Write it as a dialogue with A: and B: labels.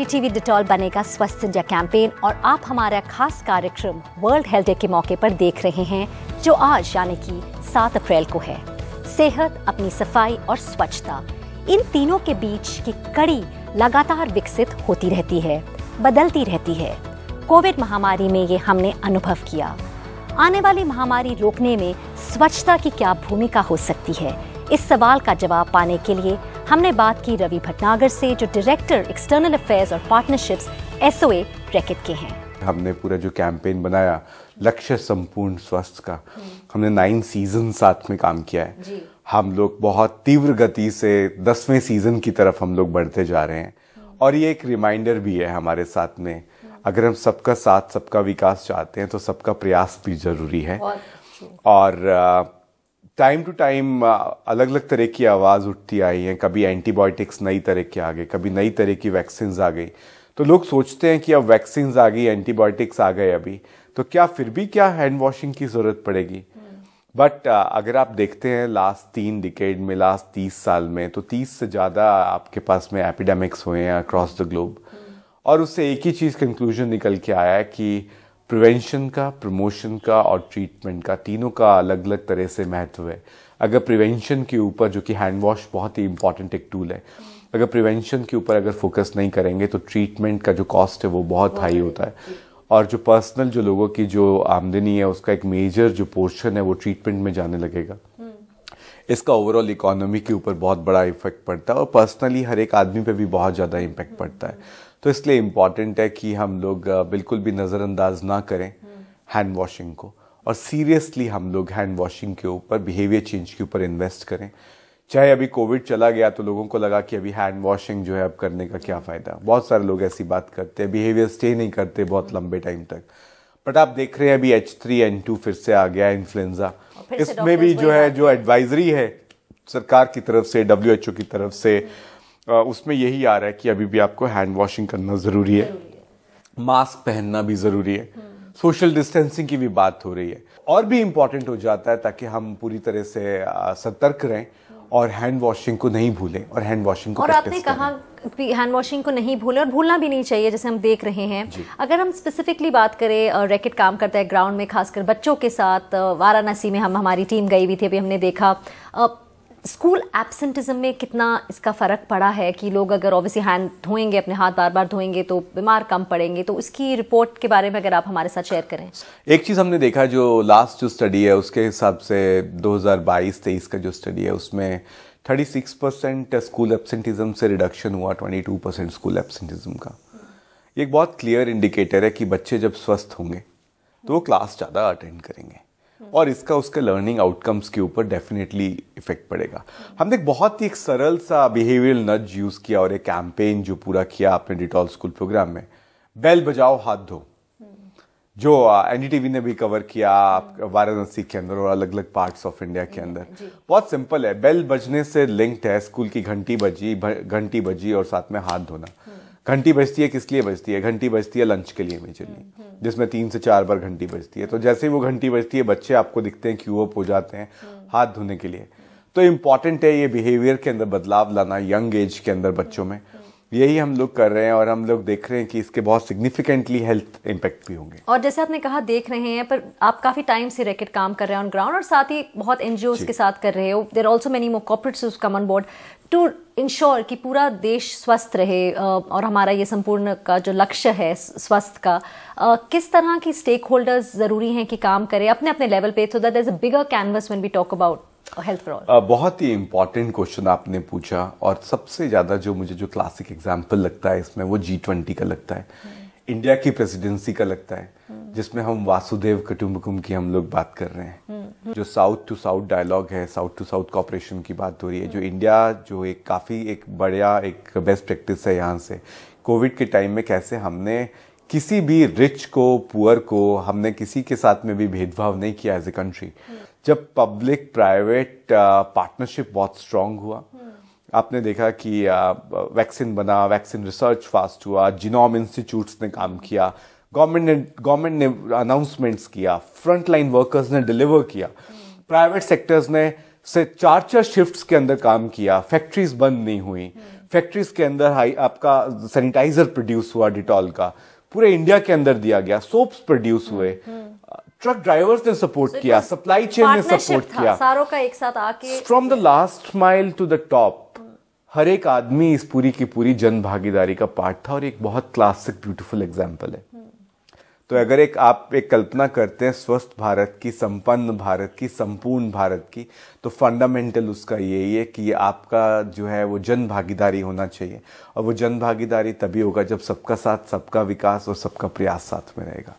A: NDTV Dettol बनेगा स्वस्थ India campaign और आप हमारा खास कार्यक्रम वर्ल्ड हेल्थ डे के मौके पर देख रहे हैं जो आज यानी कि 7 अप्रैल को है। सेहत, अपनी सफाई और स्वच्छता, इन तीनों के बीच की कड़ी लगातार विकसित होती रहती है, बदलती रहती है। कोविड महामारी में ये हमने अनुभव किया। आने वाली महामारी रोकने में स्वच्छता की क्या भूमिका हो सकती है, इस सवाल का जवाब पाने के लिए हमने बात की रवि भटनागर से, जो डायरेक्टर एक्सटर्नल अफेयर्स और पार्टनरशिप्स एसओए रैकेट के हैं।
B: हमने पूरा जो कैंपेन बनाया लक्ष्य संपूर्ण स्वस्थ का, हमने 9 सीजन साथ में काम किया है जी। हम लोग बहुत तीव्र गति से 10वें सीजन की तरफ हम लोग बढ़ते जा रहे हैं और ये एक रिमाइंडर भी है हमारे साथ में, अगर हम सबका साथ सबका विकास चाहते हैं तो सबका प्रयास भी जरूरी है। और टाइम टू टाइम अलग अलग तरह की आवाज़ उठती आई है। कभी एंटीबायोटिक्स नई तरह के आ गए, कभी नई तरह की वैक्सीन्स आ गई, तो लोग सोचते हैं कि अब वैक्सीन्स आ गई, एंटीबायोटिक्स आ गए अभी, तो क्या फिर भी क्या हैंड वॉशिंग की ज़रूरत पड़ेगी? बट अगर आप देखते हैं लास्ट 3 डिकेड में, लास्ट 30 साल में, तो 30 से ज़्यादा आपके पास में एपिडेमिक्स हुए हैं अक्रॉस द ग्लोब, और उससे एक ही चीज़ कंक्लूजन निकल के आया है कि प्रिवेंशन का, प्रमोशन का और ट्रीटमेंट का, तीनों का अलग अलग तरह से महत्व है। अगर प्रिवेंशन के ऊपर, जो कि हैंड वॉश बहुत ही इंपॉर्टेंट एक टूल है, अगर प्रिवेंशन के ऊपर अगर फोकस नहीं करेंगे तो ट्रीटमेंट का जो कॉस्ट है वो बहुत हाई होता है, और जो पर्सनल जो लोगों की जो आमदनी है उसका एक मेजर जो पोर्शन है वो ट्रीटमेंट में जाने लगेगा। इसका ओवरऑल इकोनॉमी के ऊपर बहुत बड़ा इफेक्ट पड़ता है और पर्सनली हर एक आदमी पे भी बहुत ज़्यादा इम्पैक्ट पड़ता है। तो इसलिए इम्पॉर्टेंट है कि हम लोग बिल्कुल भी नज़रअंदाज ना करें हैंड वॉशिंग को, और सीरियसली हम लोग हैंड वॉशिंग के ऊपर, बिहेवियर चेंज के ऊपर इन्वेस्ट करें। चाहे अभी कोविड चला गया तो लोगों को लगा कि अभी हैंड वॉशिंग जो है अब करने का क्या फ़ायदा, बहुत सारे लोग ऐसी बात करते हैं, बिहेवियर स्टे नहीं करते बहुत लंबे टाइम तक। बट आप देख रहे हैं अभी H3N2 फिर से आ गया, इन्फ्लुएंजा, इसमें भी जो है जो एडवाइजरी है सरकार की तरफ से, WHO की तरफ से, उसमें यही आ रहा है कि अभी भी आपको हैंड वॉशिंग करना ज़रूरी है, मास्क पहनना भी ज़रूरी है, सोशल डिस्टेंसिंग की भी बात हो रही है, और भी इम्पॉर्टेंट हो जाता है ताकि हम पूरी तरह से सतर्क रहें और हैंड वॉशिंग को नहीं भूलें और हैंड वॉशिंग को
A: और आपने कहा कि हैंड वॉशिंग को नहीं भूलें और भूलना भी नहीं चाहिए, जैसे हम देख रहे हैं। अगर हम स्पेसिफिकली बात करें, रैकेट काम करता है ग्राउंड में, खासकर बच्चों के साथ। वाराणसी में हमारी टीम गई हुई थी, अभी हमने देखा स्कूल एब्सेंटिज्म में कितना इसका फ़र्क पड़ा है कि लोग अगर ऑब्वियसली हैंड धोएंगे, अपने हाथ बार बार धोएंगे तो बीमार कम पड़ेंगे। तो उसकी रिपोर्ट के बारे में अगर आप हमारे साथ शेयर करें।
B: एक चीज़ हमने देखा, जो लास्ट जो स्टडी है उसके हिसाब से 2022-23 का जो स्टडी है उसमें 36% स्कूल एब्सेंटिज्म से रिडक्शन हुआ, 22% स्कूल एब्सेंटिज्म का। ये एक बहुत क्लियर इंडिकेटर है कि बच्चे जब स्वस्थ होंगे तो वो क्लास ज़्यादा अटेंड करेंगे और इसका उसके लर्निंग आउटकम्स के ऊपर डेफिनेटली इफेक्ट पड़ेगा। हमने बहुत ही एक सरल सा बिहेवियरल नज यूज़ किया और एक कैंपेन जो पूरा किया आपने डिटॉल स्कूल प्रोग्राम में, बेल बजाओ हाथ धो, जो एनडीटीवी ने भी कवर किया वाराणसी के अंदर और अलग अलग पार्ट्स ऑफ इंडिया के अंदर। बहुत सिंपल है, बेल बजने से लिंक्ड है, स्कूल की घंटी बजी और साथ में हाथ धोना। घंटी बजती है किस लिए बजती है? घंटी बजती है लंच के लिए मेजरली, जिसमें 3 से 4 बार घंटी बजती है। तो जैसे ही वो घंटी बजती है बच्चे आपको दिखते हैं क्यू अप हो जाते हैं हाथ धोने के लिए। तो इम्पॉर्टेंट है ये बिहेवियर के अंदर बदलाव लाना यंग एज के अंदर बच्चों में, यही हम लोग कर रहे हैं और हम लोग देख रहे हैं कि इसके बहुत सिग्निफिकेंटली हेल्थ इम्पैक्ट भी होंगे।
A: और जैसे आपने कहा देख रहे हैं, पर आप काफी टाइम से रैकेट काम कर रहे हैं ऑन ग्राउंड और साथ ही बहुत एनजीओज के साथ कर रहे हो। There also many more corporates come on board to ensure कि पूरा देश स्वस्थ रहे और हमारा ये संपूर्ण का जो लक्ष्य है स्वस्थ का, किस तरह की स्टेक होल्डर्स जरूरी हैं कि काम करें अपने अपने लेवल पे, so that there is a bigger canvas when we talk about health for all.
B: बहुत ही इंपॉर्टेंट क्वेश्चन आपने पूछा, और सबसे ज्यादा जो मुझे जो क्लासिक एग्जांपल लगता है इसमें वो G20 का लगता है, इंडिया की प्रेसिडेंसी का लगता है, जिसमें हम वासुदेव कुटुंबकम की हम लोग बात कर रहे हैं। जो साउथ टू साउथ डायलॉग है, साउथ टू साउथ कॉपरेशन की बात हो रही है, जो इंडिया जो एक काफी एक बढ़िया एक बेस्ट प्रैक्टिस है यहाँ से। कोविड के टाइम में कैसे हमने किसी भी रिच को, पुअर को, हमने किसी के साथ में भी भेदभाव नहीं किया एज ए कंट्री। जब पब्लिक प्राइवेट पार्टनरशिप बहुत स्ट्रांग हुआ, आपने देखा कि वैक्सीन बना, वैक्सीन रिसर्च फास्ट हुआ, जीनोम इंस्टीट्यूट्स ने काम किया, गवर्नमेंट ने अनाउंसमेंट्स किया, फ्रंट लाइन वर्कर्स ने डिलीवर किया, प्राइवेट सेक्टर्स ने से 4 शिफ्ट्स के अंदर काम किया, फैक्ट्रीज बंद नहीं हुई, फैक्ट्रीज के अंदर आपका सैनिटाइजर प्रोड्यूस हुआ डिटॉल का, पूरे इंडिया के अंदर दिया गया, सोप्स प्रोड्यूस हुए, ट्रक ड्राइवर्स ने सपोर्ट किया, सप्लाई चेन ने सपोर्ट किया,
A: सारों का एक साथ आके
B: from the last mile to the top. हर एक आदमी इस पूरी की पूरी जन भागीदारी का पार्ट था, और एक बहुत क्लासिक ब्यूटीफुल एग्जाम्पल है। तो अगर आप एक कल्पना करते हैं स्वस्थ भारत की, संपन्न भारत की, संपूर्ण भारत की, तो फंडामेंटल उसका यही है कि ये आपका जो है वो जन भागीदारी होना चाहिए, और वो जन भागीदारी तभी होगा जब सबका साथ, सबका विकास और सबका प्रयास साथ में रहेगा।